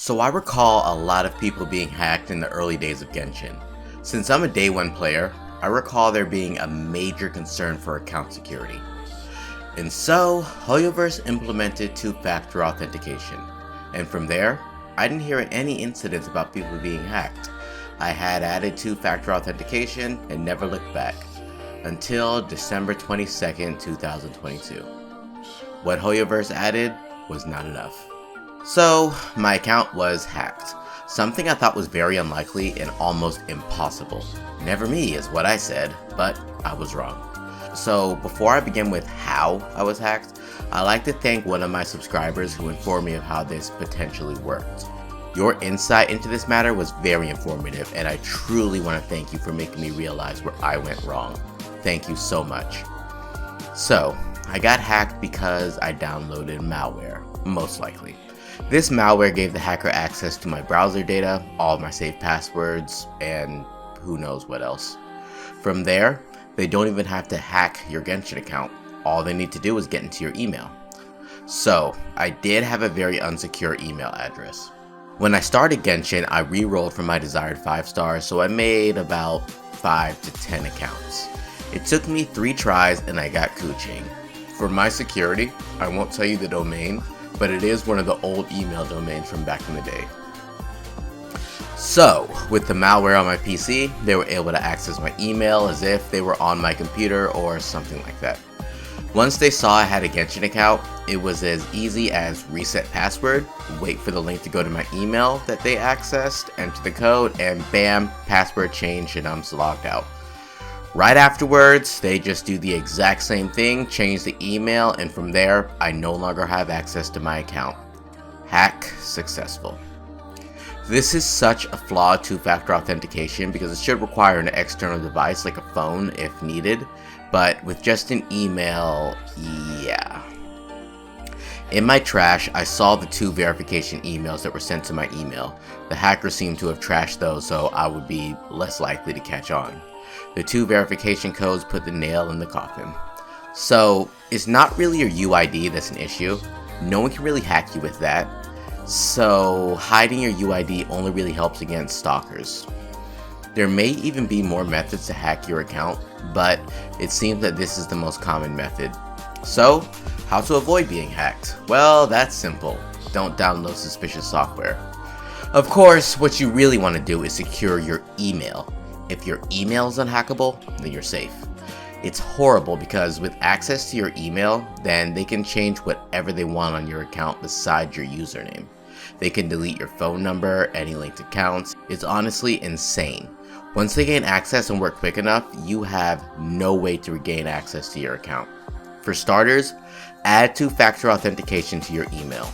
So I recall a lot of people being hacked in the early days of Genshin. Since I'm a day one player, I recall there being a major concern for account security. And so, HoYoVerse implemented two-factor authentication. And from there, I didn't hear any incidents about people being hacked. I had added two-factor authentication and never looked back. Until December 22nd, 2022. What HoYoVerse added was not enough. So, my account was hacked. Something I thought was very unlikely and almost impossible. Never me is what I said, but I was wrong. So, before I begin with how I was hacked, I'd like to thank one of my subscribers who informed me of how this potentially worked. Your insight into this matter was very informative, and I truly want to thank you for making me realize where I went wrong. Thank you so much. So, I got hacked because I downloaded malware, most likely. This malware gave the hacker access to my browser data, all of my saved passwords, and who knows what else. From there, they don't even have to hack your Genshin account. All they need to do is get into your email. So, I did have a very unsecure email address. When I started Genshin, I re-rolled for my desired 5 stars, so I made about 5 to 10 accounts. It took me 3 tries and I got Kuching. For my security, I won't tell you the domain, but it is one of the old email domains from back in the day. So, with the malware on my PC, they were able to access my email as if they were on my computer or something like that. Once they saw I had a Genshin account, it was as easy as reset password, wait for the link to go to my email that they accessed, enter the code, and bam, password changed and I'm logged out. Right afterwards, they just do the exact same thing, change the email, and from there, I no longer have access to my account. Hack successful. This is such a flawed two-factor authentication because it should require an external device like a phone if needed, but with just an email, yeah. In my trash, I saw the 2 verification emails that were sent to my email. The hacker seemed to have trashed those, so I would be less likely to catch on. The 2 verification codes put the nail in the coffin. So, it's not really your UID that's an issue. No one can really hack you with that. So, hiding your UID only really helps against stalkers. There may even be more methods to hack your account, but it seems that this is the most common method. So, how to avoid being hacked? Well, that's simple. Don't download suspicious software. Of course, what you really want to do is secure your email. If your email is unhackable, then you're safe. It's horrible because with access to your email, then they can change whatever they want on your account besides your username. They can delete your phone number, any linked accounts. It's honestly insane. Once they gain access and work quick enough, you have no way to regain access to your account. For starters, add two-factor authentication to your email.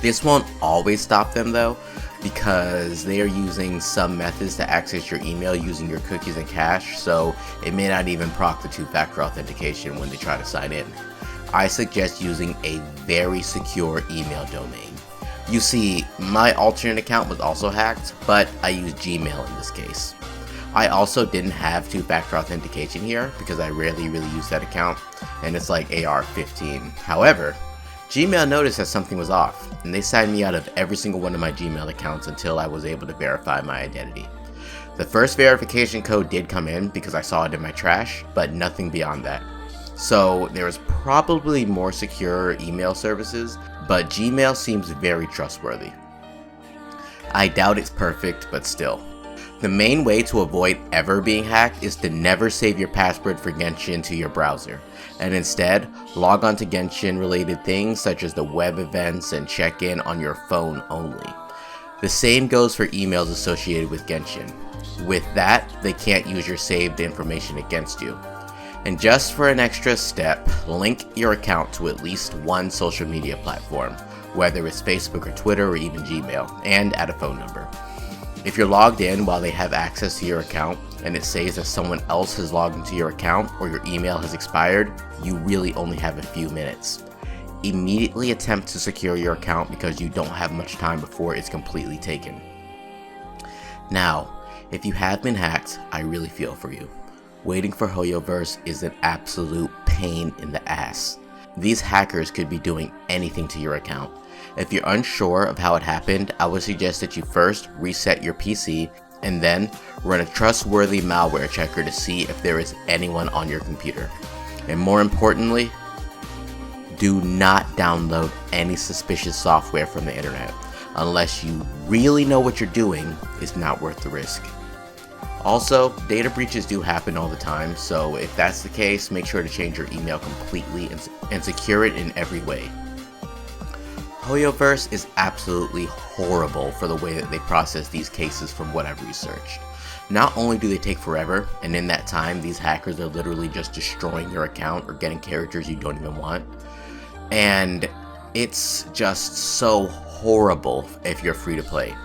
This won't always stop them though, because they are using some methods to access your email using your cookies and cache, so it may not even proc the two-factor authentication when they try to sign in. I suggest using a very secure email domain. You see, my alternate account was also hacked, but I used Gmail in this case. I also didn't have two-factor authentication here because I rarely really use that account, and it's like AR-15. However, Gmail noticed that something was off, and they signed me out of every single one of my Gmail accounts until I was able to verify my identity. The first verification code did come in because I saw it in my trash, but nothing beyond that. So there is probably more secure email services, but Gmail seems very trustworthy. I doubt it's perfect, but still. The main way to avoid ever being hacked is to never save your password for Genshin to your browser, and instead log on to Genshin related things such as the web events and check in on your phone only. The same goes for emails associated with Genshin. With that, they can't use your saved information against you. And just for an extra step, link your account to at least one social media platform, whether it's Facebook or Twitter or even Gmail, and add a phone number. If you're logged in while they have access to your account and it says that someone else has logged into your account or your email has expired, you really only have a few minutes. Immediately attempt to secure your account because you don't have much time before it's completely taken. Now, if you have been hacked, I really feel for you. Waiting for HoYoVerse is an absolute pain in the ass. These hackers could be doing anything to your account, If you're unsure of how it happened, I would suggest that you first reset your PC and then run a trustworthy malware checker to see if there is anyone on your computer. And more importantly, do not download any suspicious software from the internet unless you really know what you're doing. It's not worth the risk. Also, data breaches do happen all the time, so if that's the case, make sure to change your email completely and secure it in every way. HoYoVerse is absolutely horrible for the way that they process these cases from what I've researched. Not only do they take forever, and in that time these hackers are literally just destroying your account or getting characters you don't even want, and it's just so horrible if you're free to play.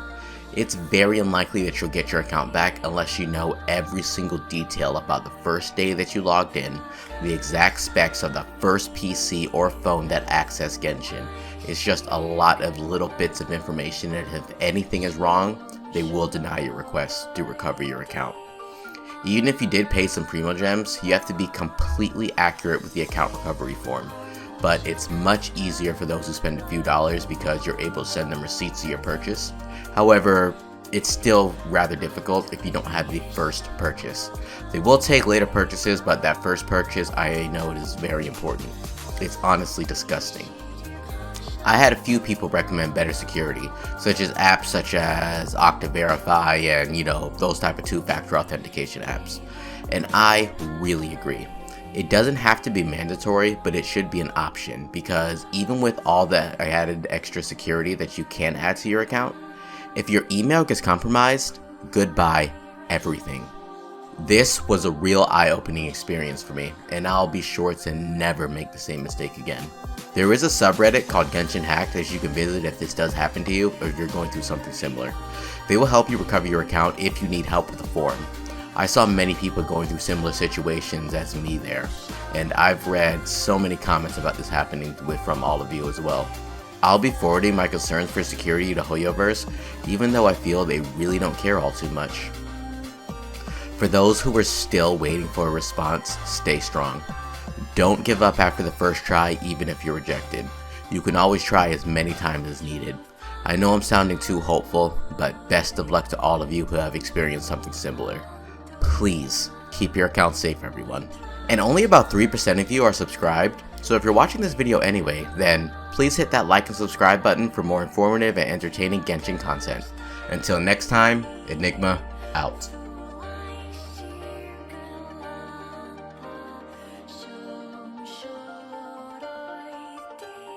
It's very unlikely that you'll get your account back unless you know every single detail about the first day that you logged in, the exact specs of the first PC or phone that accessed Genshin. It's just a lot of little bits of information, and if anything is wrong, they will deny your request to recover your account. Even if you did pay some Primo Gems, you have to be completely accurate with the account recovery form. But it's much easier for those who spend a few dollars because you're able to send them receipts of your purchase. However, it's still rather difficult if you don't have the first purchase. They will take later purchases, but that first purchase, I know it is very important. It's honestly disgusting. I had a few people recommend better security, such as apps such as OctaVerify and those type of two-factor authentication apps. And I really agree. It doesn't have to be mandatory, but it should be an option, because even with all that added extra security that you can add to your account, if your email gets compromised, goodbye everything. This was a real eye-opening experience for me, and I'll be sure to never make the same mistake again. There is a subreddit called Genshin Hacked that you can visit if this does happen to you or if you're going through something similar. They will help you recover your account if you need help with the forum. I saw many people going through similar situations as me there, and I've read so many comments about this happening from all of you as well. I'll be forwarding my concerns for security to HoYoVerse, even though I feel they really don't care all too much. For those who are still waiting for a response, stay strong. Don't give up after the first try, even if you're rejected. You can always try as many times as needed. I know I'm sounding too hopeful, but best of luck to all of you who have experienced something similar. Please keep your account safe, everyone. And only about 3% of you are subscribed, so if you're watching this video anyway, then please hit that like and subscribe button for more informative and entertaining Genshin content. Until next time, Enigma out.